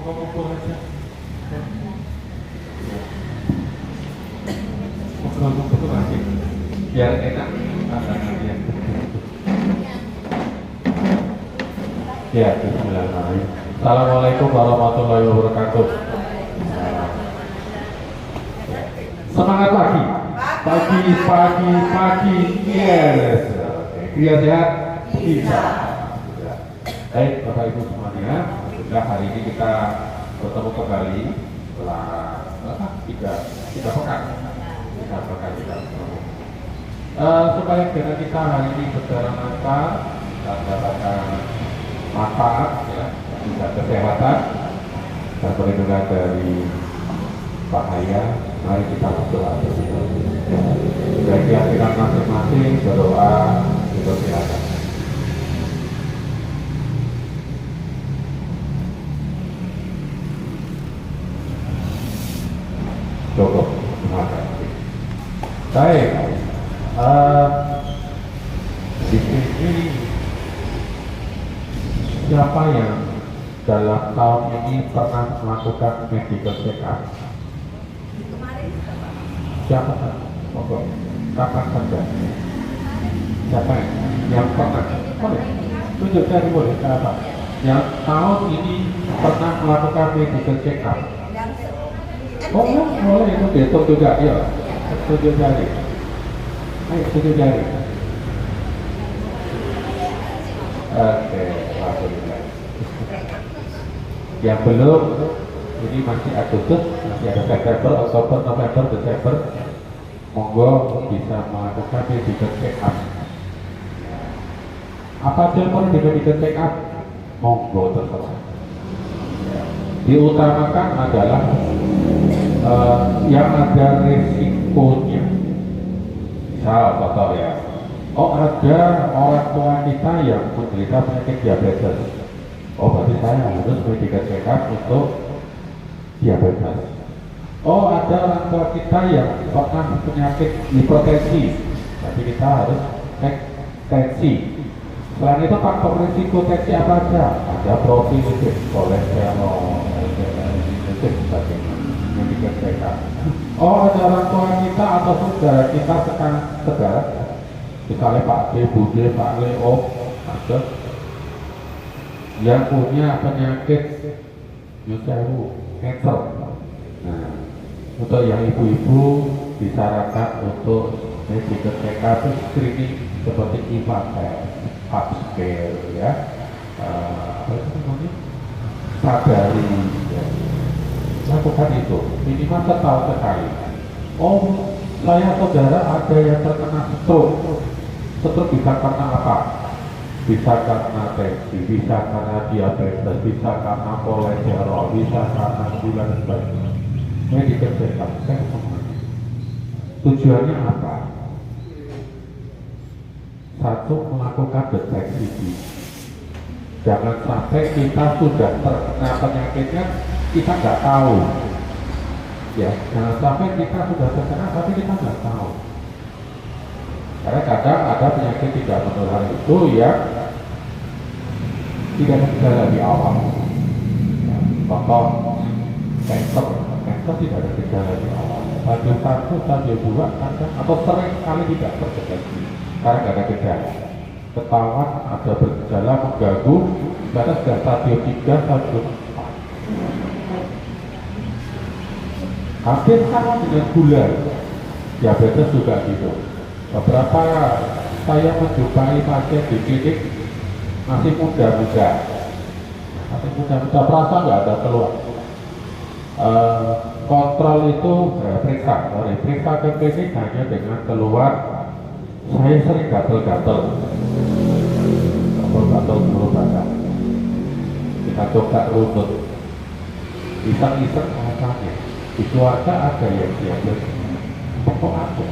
Ngobrol-ngobrol aja. Ngobrol-ngobrol aja. Biar enak. Ya, bismillahirrahmanirrahim. Assalamualaikum warahmatullahi wabarakatuh. Semangat pagi. Pagi. Yes. Kriya sehat? Bisa. Baik, Bapak Ibu semuanya. Alhamdulillah hari ini kita bertemu kembali setelah tiga pekan kita bertemu. Supaya kita hari ini berjalan lancar dan mendapatkan manfaat, ya, juga kesehatan dan perlindungan dari bahaya. Mari kita berdoa bersama. Dari keyakinan masing-masing berdoa dipersilakan. Cukup, terima kasih. Baik, di sini siapa yang dalam tahun ini pernah melakukan medical check-up? Siapa? Monggo. Kapan saja? Siapa yang pernah? Boleh. Tunjuk dari boleh. Siapa? Yang tahun ini pernah melakukan medical check-up? Oh ya, boleh itu dihitung juga, ya. Tunjuk jari. Ayo tunjuk jari. Oke, alhamdulillah. Yang belum, ini masih Agustus, masih ada September, Oktober, November, Desember. Monggo bisa melakukan medical check-up. Apa aja pun di medical check-up, monggo terserah. Diutamakan adalah yang ada risikonya. Misal contoh ya, ada orang tua kita yang menderita penyakit diabetes. Berarti saya harus medical check-up untuk diabetes. Ada orang tua kita yang pernah penyakit hipertensi, tapi kita harus cek tensi. Selain itu faktor risiko tensi apa aja? Ada profil kolesterol, dan sebagainya. Medical check-up. Ada orang tua kita atau saudara kita sekarang, misalnya Pak D, Bu D, Pak Leo, ada yang punya penyakit cancer. Nah, untuk yang ibu-ibu disarankan untuk medical check-up screening seperti IPA, upscale, ya, apa itu namanya, sadari, ya. Lakukan itu minimal setahun sekali. Saya saudara ada yang terkena stroke bisa karena apa? Bisa karena tensi, bisa karena diabetes, bisa karena kolesterol, bisa karena gula dan sebagainya. Medical check-up semuanya. Tujuannya apa? Satu, melakukan deteksi dini. Jangan sampai kita sudah terkena penyakitnya kita nggak tahu, ya. Jangan sampai kita sudah terkena tapi kita nggak tahu. Karena kadang ada penyakit tidak menular itu yang tidak ada gejala di awal. Ya, contoh cancer tidak ada gejala di awal. Stadium 1, stadium 2 kadang atau sering kali tidak terdeteksi karena nggak ada gejala. Ketahuan ada bergejala mengganggu karena sudah stadium 3, stadium 4. Hampir sama dengan gula, diabetes juga gitu. Beberapa saya menjumpai pasien di klinik masih muda-muda, perasa nggak ada keluar. Kontrol itu periksa ke klinik hanya dengan keluar saya sering gatel-gatel seluruh badan. Kita coba runut, iseng-iseng rasanya. Di keluarga ada yang diabetes, kok ada?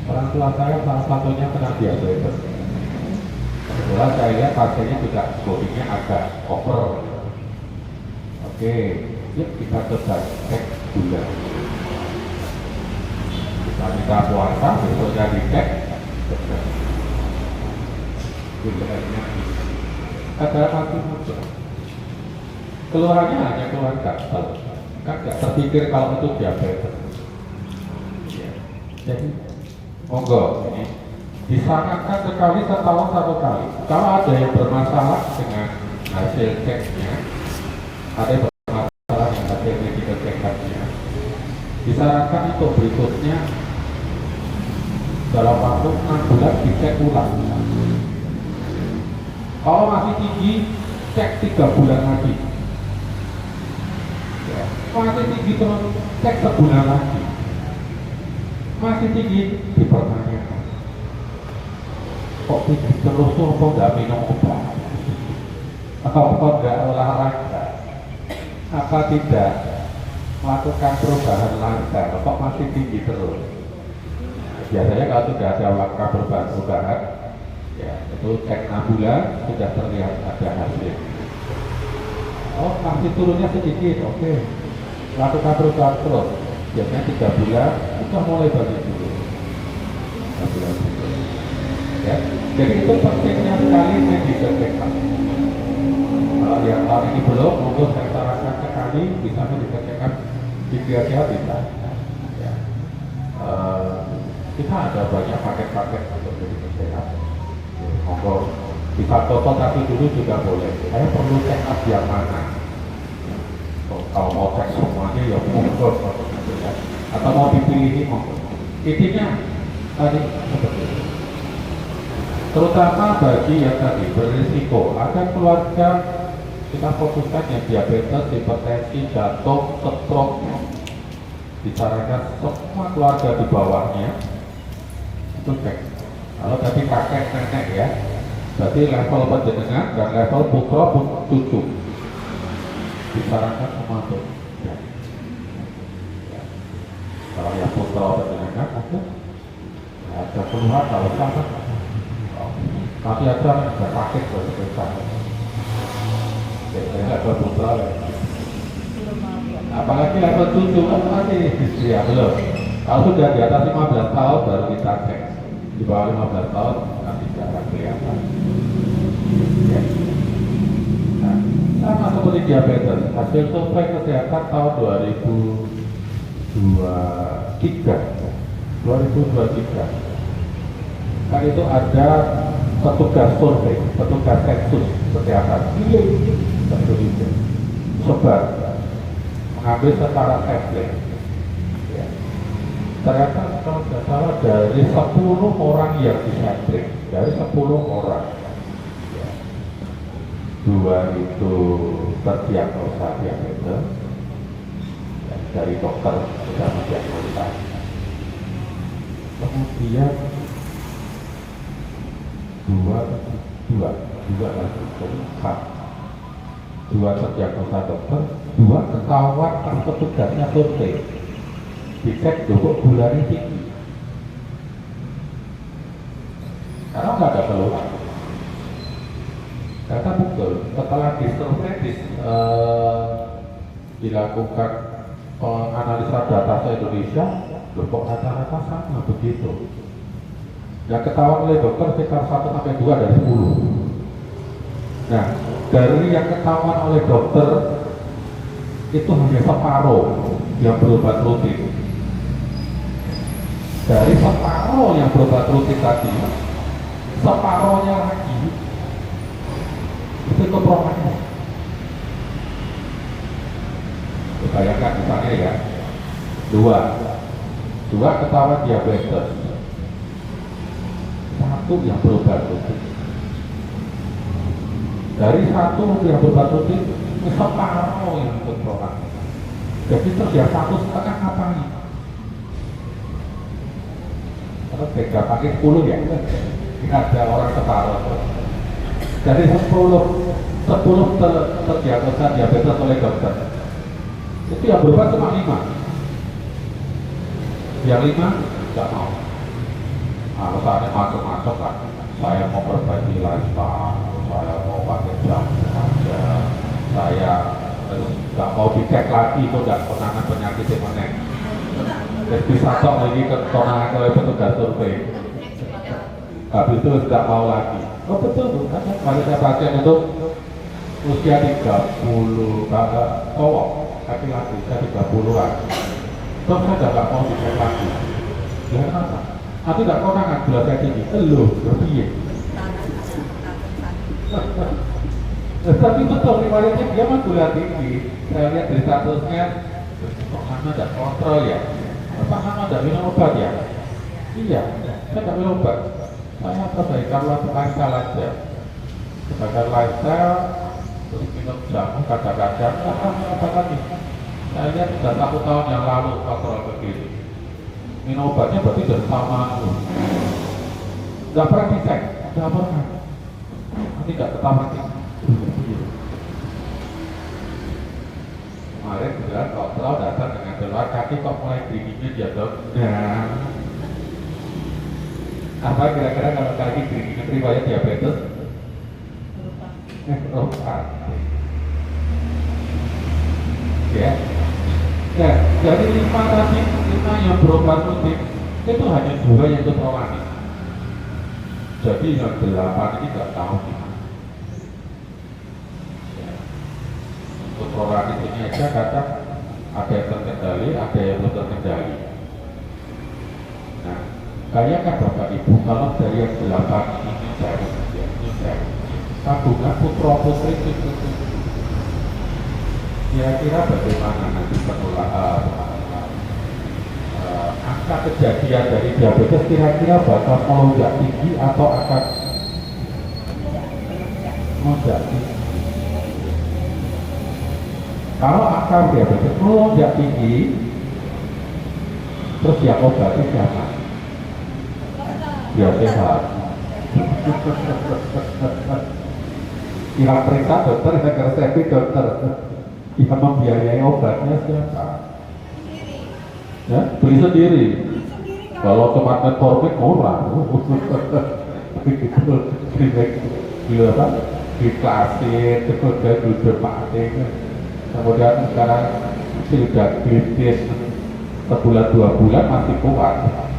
Orang tua saya salah satunya kena diabetes. Kebetulan saya lihat pasiennya juga bodinya agak over. Oke, yuk kita coba cek gula. Kita puasa, besoknya dicek, gulanya ada mati muncul. keluhannya hanya keluhan gatal, kan nggak terpikir kalau itu diabetes. Ya. Jadi monggo ini disarankan sekali setahun satu kali. Kalau ada yang bermasalah dengan hasil ceknya, ada yang bermasalah dengan hasil medical check-up-nya, disarankan untuk berikutnya dalam waktu 6 bulan dicek ulang. Kalau masih tinggi, cek 3 bulan lagi. Ya. Masih tinggi terus, cek sebulan lagi. Masih tinggi, dipertanyakan. Kok tinggi terus tuh apa nggak minum obat? Atau kok nggak olahraga? Apa tidak melakukan perubahan lifestyle? Kok masih tinggi terus? Biasanya kalau sudah ada langkah perubahan, ya itu cek 6 bulan sudah terlihat ada hasil. Oh masih turunnya sedikit, oke. Lakukan perubahan terus. Biasanya 3 bulan sudah mulai balik dulu. Ya, jadi itu pentingnya sekali medical check-up. Kalau yang tahun ini belum, monggo saya sarankan sekali bisa medical check-up di Kia bisa. Ya. Kita ada banyak paket-paket untuk medical check-up. Monggo bisa konsultasi dulu juga boleh. Saya perlu check-up yang mana? Kalau mau cek semuanya ya monggo ya. Atau mau dipilih ini monggo. Intinya tadi seperti itu. Terutama bagi yang tadi berisiko ada keluarga, kita fokuskan yang diabetes, hipertensi, jantung, stroke. Disarankan semua keluarga di bawahnya itu cek. Kalau tadi kakek nenek ya, berarti level penjenengan dan level putra pun cucu. Disarankan semua itu. Ya. Ya. Kalau yang putra penjenengan ada keluhan kalau sama. Tapi ada sakit bersebelah. Saya nggak berputra lagi. Apalagi level cucu kan masih ya belum. Kalau sudah di atas 15 tahun baru kita cek. Di bawah 15 tahun nanti tidak akan kelihatan. Ya. Nah, sama seperti diabetes. Hasil survei kesehatan tahun 2023. Kan itu ada petugas survei, petugas sensus kesehatan Indonesia sebar mengambil secara template. Ya. Ternyata kalau tidak salah dari 10 orang yang disampling, dari 10 orang, ya, 2 itu terdiagnosa diabetes, ya, dari dokter sudah mendiagnosa. Kemudian dua lagi keempat, 2 terdiagnosa dokter, 2 ketahuan kan petugasnya survei, dicek dulu gulanya tinggi karena nggak ada keluhan. Karena betul setelah disurvei dilakukan analisa data se-Indonesia, kok rata-rata sama begitu. Yang ketahuan oleh dokter sekitar 1-2 dari 10. Nah, dari yang ketahuan oleh dokter itu hanya separuh yang berobat rutin. Dari separuh yang berobat rutin tadi, separuhnya lagi itu keprofannya. Bayangkan misalnya ya, 2 ketahuan diabetes, 1 yang berobat rutin. Dari 1 yang berobat rutin, separuh yang berobat. Jadi terus ya 1,5 ngapain? Kalau beda pakai 10 ya, ada orang separuh. Dari 10 terdiagnosa diabetes oleh dokter, itu yang berobat cuma 5. Yang 5 nggak mau. Alasannya macam-macam kan. Saya mau perbaiki lifestyle, saya mau pakai jam saja, saya nggak mau dicek lagi itu nggak penanganan penyakit yang mana. Jadi bisa tok lagi ke penanganan oleh petugas survei. Habis itu nggak mau lagi. Oh betul, kan pada saya pasien itu usia 30 cowok laki-laki usia 30-an. Terus saya nggak mau dicek lagi. Ya kenapa? Nanti nggak konangan gula saya tinggi. Loh, berpiye? Tapi betul riwayatnya dia mah gula tinggi. Saya lihat dari statusnya, kok Hana tidak kontrol ya? Apa Hana tidak minum obat ya? Iya, saya tidak minum obat. Saya perbaikan lifestyle aja. Perbaikan lifestyle, terus minum jamu kadang-kadang. Apa tadi? Saya lihat sudah 1 tahun yang lalu kontrol begini. Minum obatnya berarti sudah sama. Nggak pernah dicek, nggak pernah. Nanti nggak ketahuan. Kemarin kemudian kontrol datang dengan keluar kaki kok mulai geriginya jatuh. Nah, apa kira-kira kalau kaki geriginya riwayat diabetes? Ya. Nah, dari 5 tadi, 5 yang berobat rutin itu hanya 2 yang ikut rohani. Jadi yang 8 ini nggak tahu gimana. Untuk rohani ini aja kadang ada yang terkendali, ada yang belum terkendali. Nah, kayaknya Bapak Ibu kalau dari yang 8 ini saya tabungan putra putri itu kira-kira bagaimana nanti penularan angka kejadian dari diabetes kira-kira bakal melonjak tinggi atau akan melonjak tinggi? Kalau angka diabetes melonjak tinggi, terus yang obatnya siapa? Biar sehat. Yang periksa dokter, yang resepsi dokter. Yang membiayai obatnya siapa? Ya, beli sendiri. Kalau cuma metformin murah. Begitu, gila apa? Diklasin, kemudian duduk mati. Kemudian sekarang sudah kritis sebulan 2 bulan masih kuat.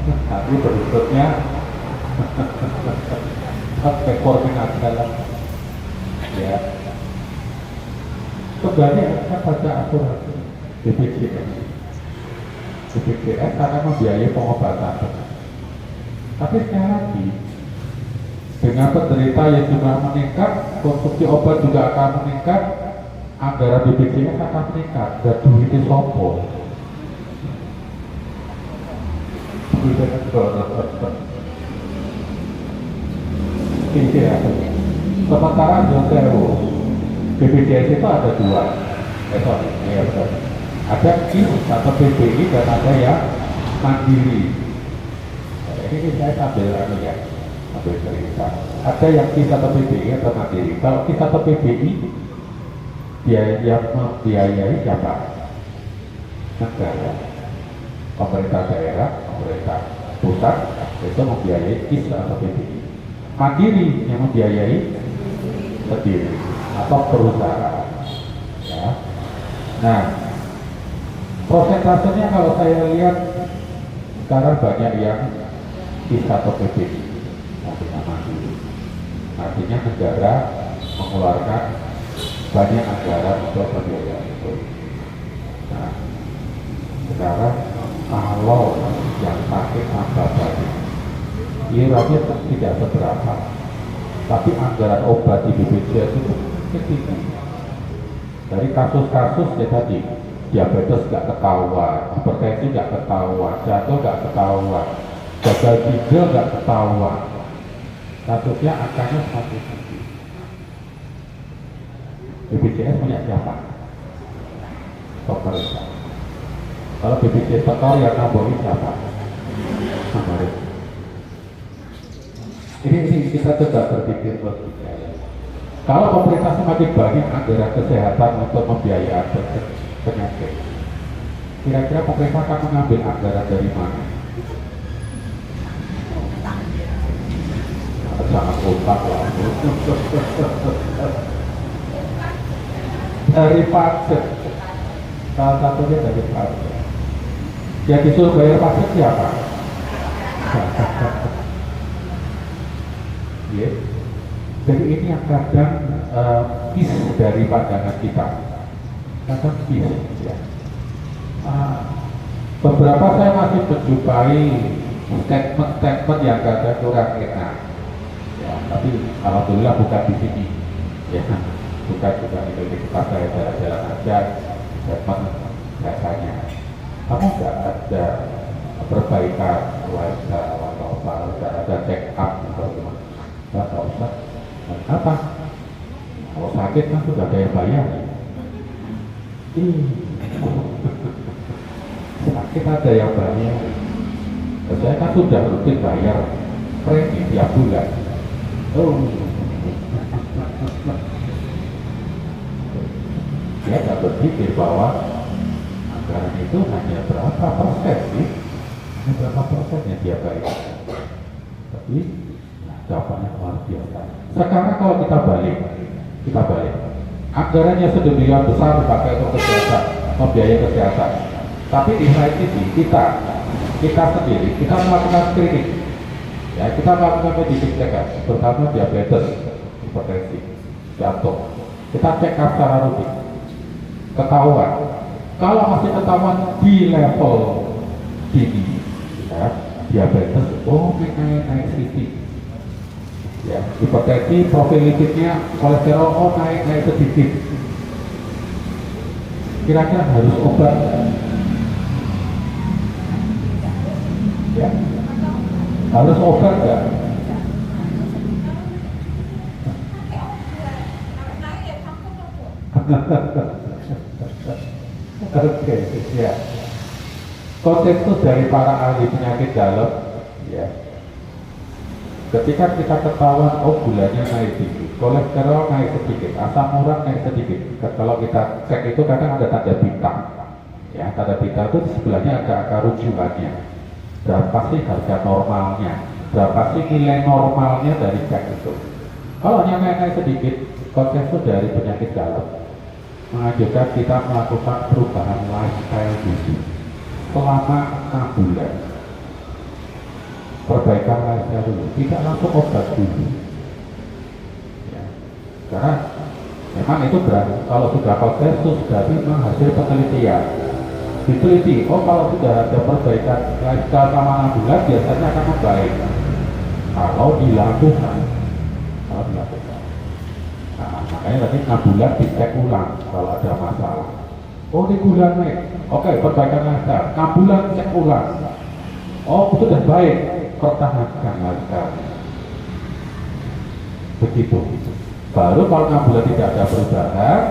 Nanti berikutnya metformin aja lah. Ya. Sebenarnya akan baca asuransi BPJS. BPJS akan membiayai pengobatan. Tapi sekali lagi, dengan penderita yang jumlah meningkat, konsumsi obat juga akan meningkat, anggaran BPJS akan meningkat, dan duitnya sombong. Iya. Sementara Josewo BPJS itu ada 2. Ya betul. Ada KIS atau PBI dan ada yang mandiri. Ini saya sambil ya, sambil cerita. Ada yang KIS atau PBI atau mandiri. Kalau KIS atau PBI yang membiayai siapa? Negara, pemerintah daerah, pemerintah pusat itu membiayai KIS atau PBI. Mandiri yang membiayai sendiri atau perusahaan. Ya. Nah, prosentasenya kalau saya lihat sekarang banyak yang KIS atau PBI, artinya mandiri. Artinya negara mengeluarkan banyak anggaran untuk pembiayaan itu. Nah, sekarang kalau yang pakai tambah banyak, iurannya tidak seberapa, tapi anggaran obat di BPJS itu tinggi. Dari kasus-kasus ya tadi, diabetes nggak ketahuan, hipertensi nggak ketahuan, jantung nggak ketahuan, gagal ginjal nggak ketahuan, kasusnya angkanya semakin tinggi. BPJS punya siapa? Pemerintah. Kalau BPJS setor yang nambahin siapa? Pemerintah. Ini kita coba berpikir logika. Kalau pemerintah semakin banyak anggaran kesehatan untuk membiayai penyakit, kira-kira pemerintah akan mengambil anggaran dari mana? Jangan utang lah. Dari pajak, salah satunya dari pajak. Yang disuruh bayar pajak siapa? Ya. Jadi ini yang kadang bis dari pandangan kita. Kadang bis, ya. Beberapa saya masih menjumpai statement-statement yang kadang kurang enak. Ya, tapi alhamdulillah bukan di sini. Ya, bukan di tempat saya jalan-jalan aja. Statement rasanya, kamu nggak ada perbaikan lifestyle atau apa, nggak ada check up atau gimana? Nggak usah. Apa? Kalau sakit kan sudah ada yang bayar. Sakit ada yang bayar. Saya kan sudah rutin bayar premi tiap bulan. Oh, dia tak berpikir bahwa anggaran itu hanya berapa persen sih? Hanya berapa persennya dia bayar. Tapi dampaknya luar biasa. Sekarang kalau kita balik, anggarannya sedemikian besar dipakai untuk kesehatan, membiayai kesehatan. Tapi di sisi ini kita sendiri, kita melakukan screening, ya, kita melakukan medical check-up, terutama diabetes, hipertensi, jantung. Kita check up secara rutin, ketahuan. Kalau masih ketahuan di level tinggi, ya, diabetes, oh naik sedikit, ya, hipertensi, profil lipidnya, kolesterol, oh naik sedikit. Kira-kira harus obat, ya, harus obat nggak? Oke, ya. Konsensus dari para ahli penyakit dalam, ya. Ketika kita ketahuan, oh gulanya naik tinggi, kolesterol naik sedikit, asam urat naik sedikit. Kalau kita cek itu kadang ada tanda bintang, ya, tanda bintang itu di sebelahnya ada angka rujukannya. Berapa sih harga normalnya? Berapa sih nilai normalnya dari cek itu? Kalau yang naik sedikit, konsensus dari penyakit dalam mengajukan kita melakukan perubahan lifestyle dulu selama 6 bulan. Perbaikan lifestyle dulu, tidak langsung obat dulu, ya. Karena memang itu berarti kalau sudah konsensus berarti memang hasil penelitian diteliti, oh kalau sudah ada perbaikan lifestyle selama 6 bulan biasanya akan membaik kalau dilakukan. Nah, makanya tadi 6 bulan dicek ulang kalau ada masalah. Oh di bulan naik, oke, perbaikan lifestyle. 6 bulan cek ulang, oh sudah baik, pertahankan lifestyle. Begitu. Baru kalau 6 bulan tidak ada perubahan,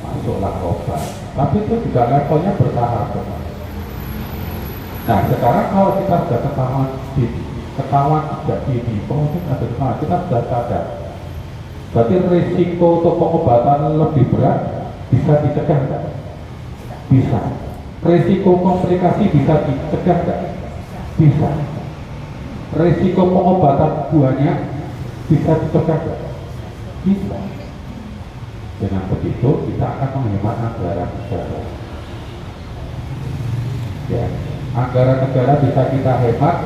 masuklah obat. Tapi itu juga levelnya bertahap. Nah sekarang kalau kita sudah ketahuan tidak dini, mungkin ada kemana, kita sudah sadar. Berarti risiko untuk pengobatan lebih berat bisa dicegah nggak? Bisa. Risiko komplikasi bisa dicegah nggak? Bisa. Risiko pengobatan banyak bisa dicegah nggak? Bisa. Dengan begitu kita akan menghemat anggaran negara. Ya, anggaran negara bisa kita hemat,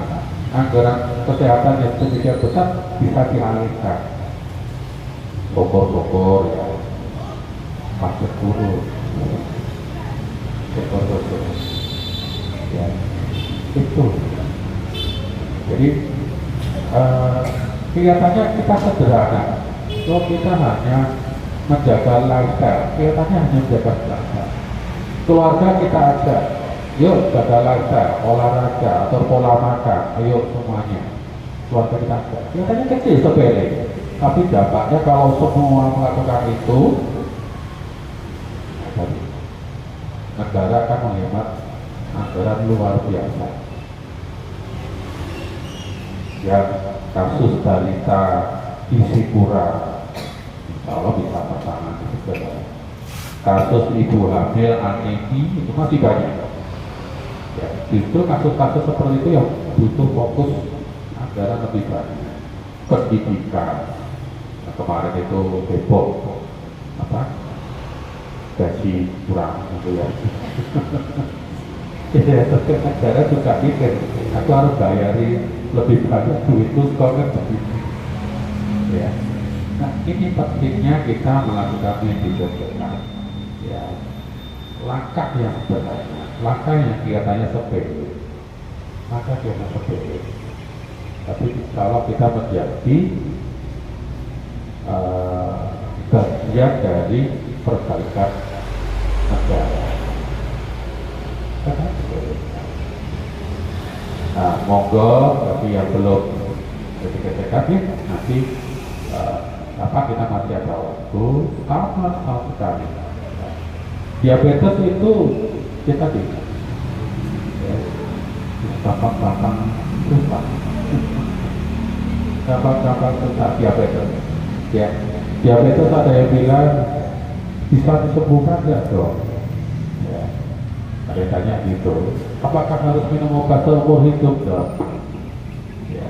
anggaran kesehatan yang sedikit besar bisa dialihkan. Bogor ya, masuk turun, Bogor, ya, itu. Jadi kelihatannya kita sederhana, kalau kita hanya menjaga lifestyle, kelihatannya hanya menjaga lifestyle. Keluarga kita ada, yuk jaga lifestyle, olahraga atau pola makan, ayo semuanya. Keluarga kita ada, kelihatannya kecil sepele. Tapi dampaknya kalau semua melakukan itu, negara akan menghemat anggaran luar biasa. Yang kasus balita di Sipura, insya Allah bisa tertangani segera. Kasus ibu hamil anemi itu masih banyak. Ya, justru kasus-kasus seperti itu yang butuh fokus anggaran lebih banyak. Pendidikan. Kemarin itu Depok gaji kurang gitu ya. Ya, negara juga mikir, aku harus bayari lebih banyak duit itu kan begini. Ya, Nah, ini pentingnya kita melakukan meditasi. Ya, langkah yang sebenarnya, langkah yang kelihatannya sepele, langkah yang sepele. Tapi kalau kita menjadi bagian dari perbaikan negara, nah, monggo bagi yang belum dekat ya, nanti kita masih ada waktu sama sekali. Diabetes itu kita tidak gampang-gampang susah, gampang-gampang susah diabetes. Ya, diabetes ada yang bilang bisa disembuhkan nggak dong? Ya, ada yang tanya gitu. Apakah harus minum obat seumur hidup dong? Ya,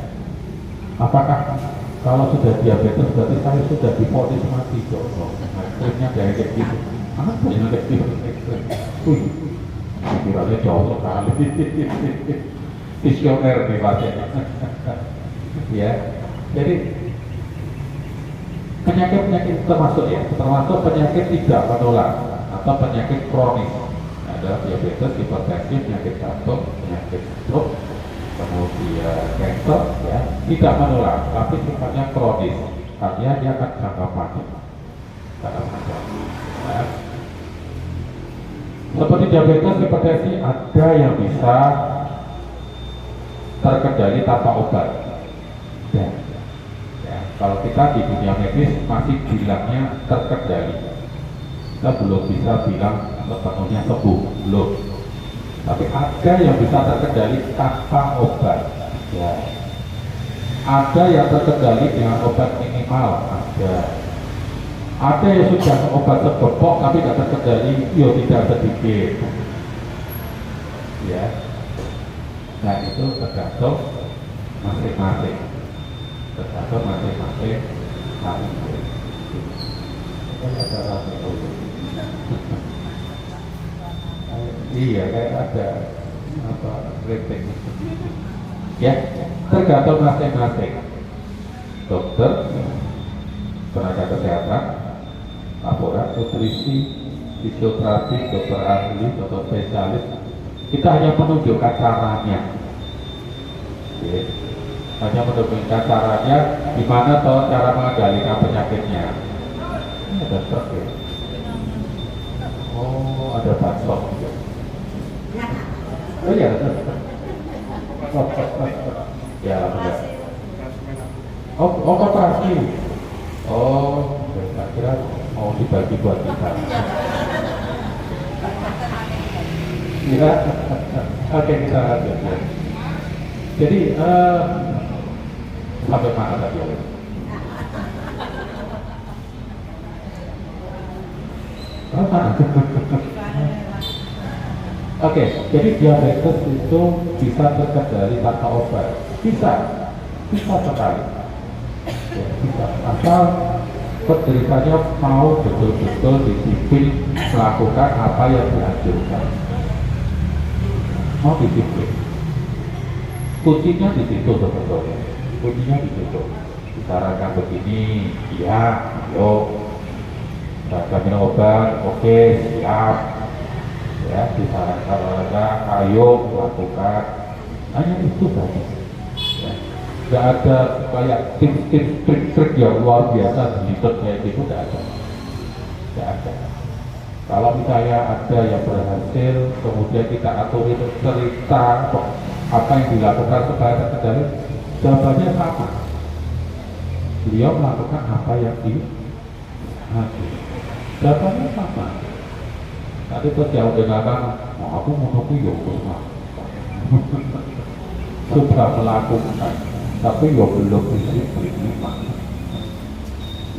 apakah kalau sudah diabetes berarti saya sudah divonis mati dong? Ekstrimnya kayak gitu. Apa yang ekstrim? Pikirannya jauh sekali. Visioner nih pasiennya. Ya, jadi penyakit termasuk penyakit tidak menular atau penyakit kronis, ada diabetes, hipertensi, penyakit jantung, penyakit stroke, kemudian kanker, ya, tidak menular, tapi sifatnya kronis, artinya dia akan jangka panjang. Ya. Seperti diabetes, hipertensi ada yang bisa terkendali tanpa obat. Ya. Kalau kita di dunia medis masih bilangnya terkendali, kita belum bisa bilang sepenuhnya sembuh, belum. Tapi ada yang bisa terkendali tanpa obat. Ya. Ada yang terkendali dengan obat minimal, ada. Ada yang sudah obat sebepok tapi tidak terkendali, tidak sedikit. Ya. Nah itu tergantung masing-masing. Tergantung masing-masing. Iya, kayak ada kritik. Ya, tergantung masing-masing. Dokter, tenaga kesehatan, laboratorium, nutrisi, fisioterapi, dokter ahli, dokter spesialis, kita hanya menunjukkan caranya. Ya. Hanya menunjukkan caranya gimana cara mengendalikan penyakitnya. Ini ada truk ya. Oh, ada bakso. Oh iya. Ya, benar. Oh, koperasi. Oh, saya kira mau dibagi buat kita. Ya, oke kita lanjut. Jadi sampai mana tadi ya? Oke, jadi diabetes itu bisa terkendali tanpa obat. Bisa sekali. Ya, bisa. Asal penderitanya mau betul-betul disiplin melakukan apa yang dianjurkan. Mau disiplin. Kuncinya di situ sebetulnya. Kuncinya di situ. Disarankan begini, ya, yuk. Kita minum obat, oke, siap. Ya, disarankan olahraga, ayo lakukan. Hanya itu saja. Ya. Gak ada kayak tips-tips trik-trik yang luar biasa di kayak gitu, gak ada. Gak ada. Kalau misalnya ada yang berhasil, kemudian kita aturi cerita apa yang dilakukan supaya terkendali, jawabannya sama. Beliau melakukan apa yang dihasil. Jawabannya sama. Tadi terjauh dengan aku mau ya sudah melakukan, tapi ya belum disiplin.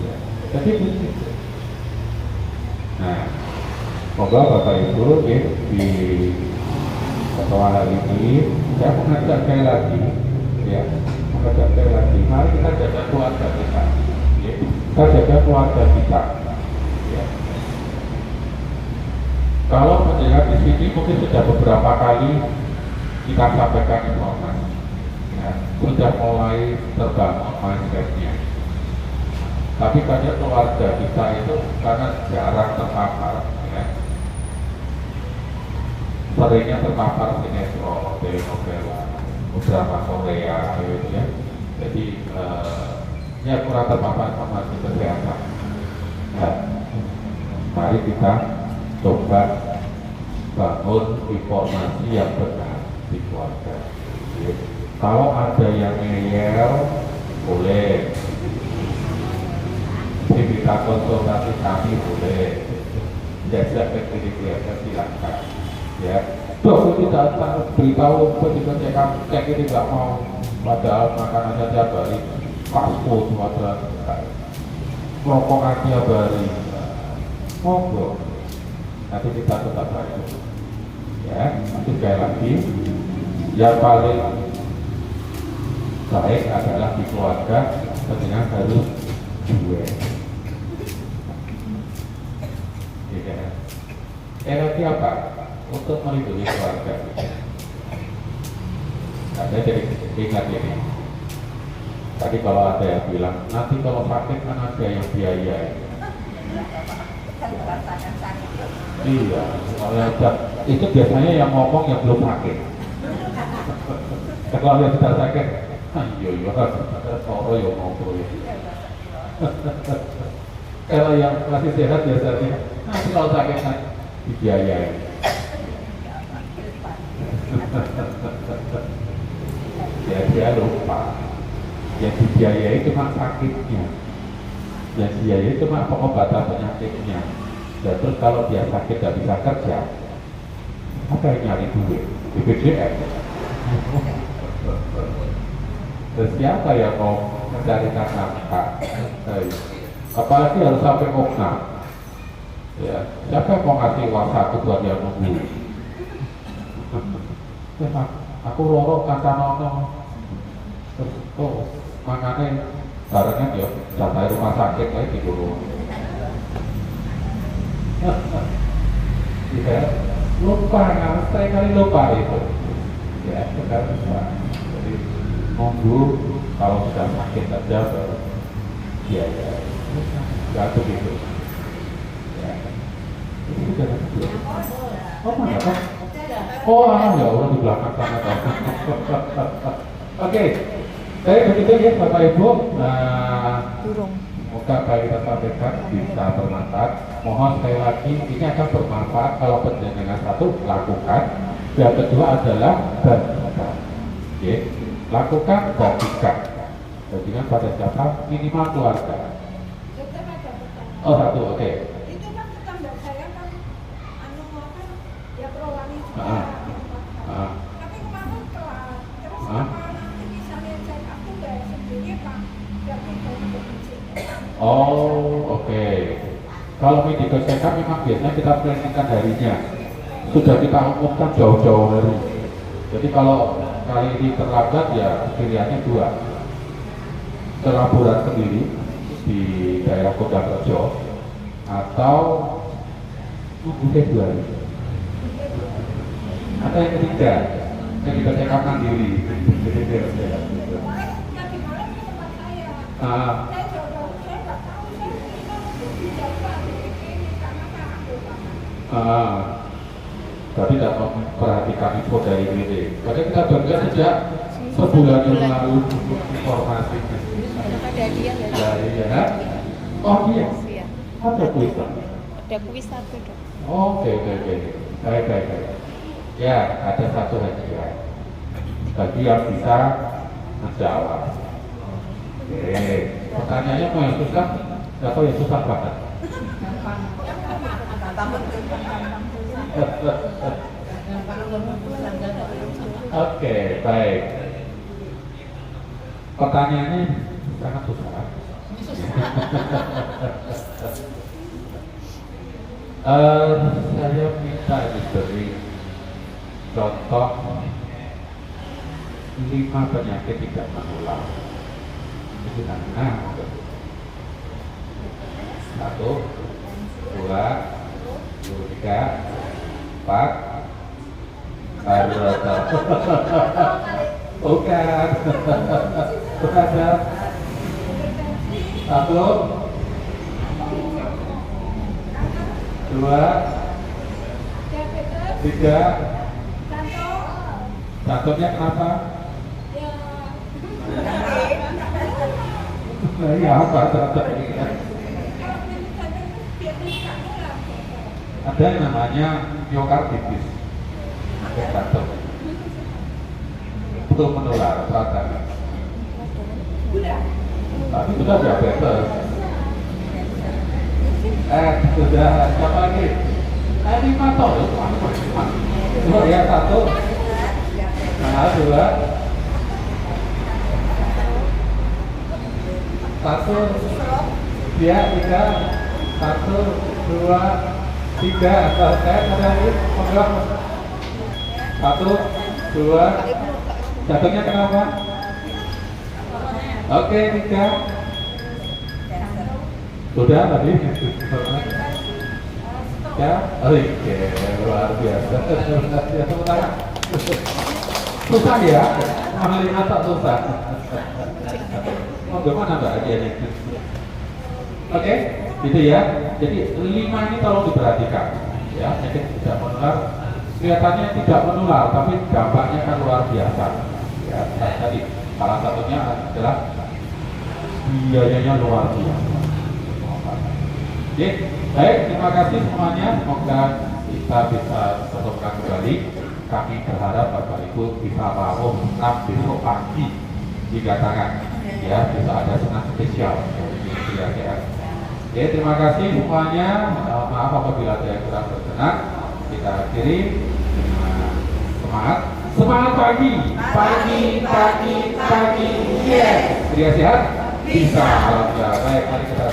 Ya. Jadi begitu. Nah, semoga Bapak Ibu di pertemuan hari ini saya mengajak sekali lagi, ya, mari kita jaga keluarga kita, ya. Kita jaga keluarga kita. Ya. Kalau mendengar di sini mungkin sudah beberapa kali kita sampaikan informasi, ya, sudah mulai terbangun mindsetnya. Tapi banyak keluarga kita itu karena jarang terpapar, ya, seringnya terpapar sinetron, telenovela, drama Korea, gitu ya. Jadi ya kurang terpapar informasi kesehatan. Nah, mari kita coba bangun informasi yang benar di keluarga. Ya. Kalau ada yang ngeyel, boleh. Kita konsultasi kami boleh. Jajak ke klinik biasa silakan. Ya, dok tidak beritahu petugas cek ini nggak mau, padahal makanannya tiap hari fast food, padahal rokokan tiap hari. Monggo, nanti kita tetap bantu. Ya, nanti sekali lagi, yang paling baik adalah di keluarga, dengan harus dua. Energi apa? Untuk melindungi keluarga. Ada jadi ingat ini. Tadi kalau ada yang bilang, nanti kalau sakit kan ada yang biaya. Iya, itu biasanya yang ngomong yang belum sakit. Kalau yang sudah sakit, iya, soro yang ngobrol. Kalau yang masih sehat biasanya, nanti kalau sakit kan dibiayai. Ya dia lupa, yang dibiayai cuma sakitnya, yang dibiayai cuma pengobatan penyakitnya. Dan terus kalau dia sakit tidak bisa kerja, apa yang nyari duit? BPJS. Terus siapa yang mau mencarikan nafkah? Apalagi harus sampai oknam. Ya, siapa yang mau ngasih uang satu buat yang nunggu? Aku loro kacanono. Terus makanya barengan ya, sampai rumah sakit lagi dulu. Ya, lupa, saya kali lupa itu. Ya, sekarang lupa. Jadi nunggu kalau sudah sakit saja baru biaya. Gak begitu. Oh, mana kan? Oh, ya Allah di belakang sana. Oke, saya begitu ya Bapak Ibu. Nah, semoga apa yang kita sampaikan bisa bermanfaat. Mohon sekali lagi ini akan bermanfaat kalau penjenengan satu lakukan, yang kedua adalah bagikan. Oke, lakukan bagikan. Bagikan pada siapa? Minimal keluarga. Oh satu, oke. Itu kan tetangga saya kan ya perwali juga. Tapi kemarin telat. Terus nanti misalnya aku bayar sendiri Pak, nggak bisa untuk. Oh oke. Kalau medical check up memang biasanya kita planningkan harinya. Sudah kita umumkan jauh-jauh hari. Jadi kalau kali ini terlambat ya pilihannya dua. Ke laboratorium sendiri di daerah Kota Rejo atau tunggu Februari. Atau yang ketiga, yang kita check up mandiri. Tapi tidak memperhatikan info dari WD. Padahal kita bangga sejak sebulan yang lalu informasinya. Ada dia Ya. Oh iya. Ada kuis. Ada kuis satu dok. Oke. Baik. Ya, ada satu hadiah bagi yang bisa menjawab. Oke. Pertanyaannya mau yang susah atau yang susah banget? Oke, baik. Pertanyaannya sangat susah. Saya minta diberi contoh 5 penyakit tidak menular. Itu nah, 1, 2, 3, 4. Bukan. Bukan. 1, 2, diabetes, 3. jantung, Jantungnya kenapa? ya Nah, iya apa jantungnya? kalau penyakit jantung itu biasanya nggak nular. Ada yang namanya miokarditis. Sakit jantung. Itu menular, ternyata. Udah. Tapi sudah diabetes. Sudah siapa lagi? Ini mata loh, cuma ya 1, nah 2, 1, dia 3, 1, 2, 3. Selesai ada lagi, monggo. 1, 2. Jatuhnya kenapa? Oke, 3. Sudah tadi? Ya, oke, luar biasa. Ya, tepuk tangan. Susah ya, mengenali mata susah. Oh, gimana Mbak hadiahnya? Oke, gitu ya. Jadi 5 ini tolong diperhatikan. Ya, penyakit tidak menular. Kelihatannya tidak menular, tapi dampaknya kan luar biasa. Ya, tadi salah satunya adalah biayanya luar biasa. Oke, baik, terima kasih semuanya. Semoga kita bisa temukan kembali. Kami berharap Bapak Ibu bisa mau senam besok pagi hingga tangan. Ya, bisa ada senam spesial dari KRS. Oke, terima kasih semuanya. Maaf apabila ada yang kurang berkenan. Kita akhiri dengan semangat. Semangat pagi, pagi, pagi, pagi. Yes. Sehat? Bisa. Alhamdulillah. Baik, mari kita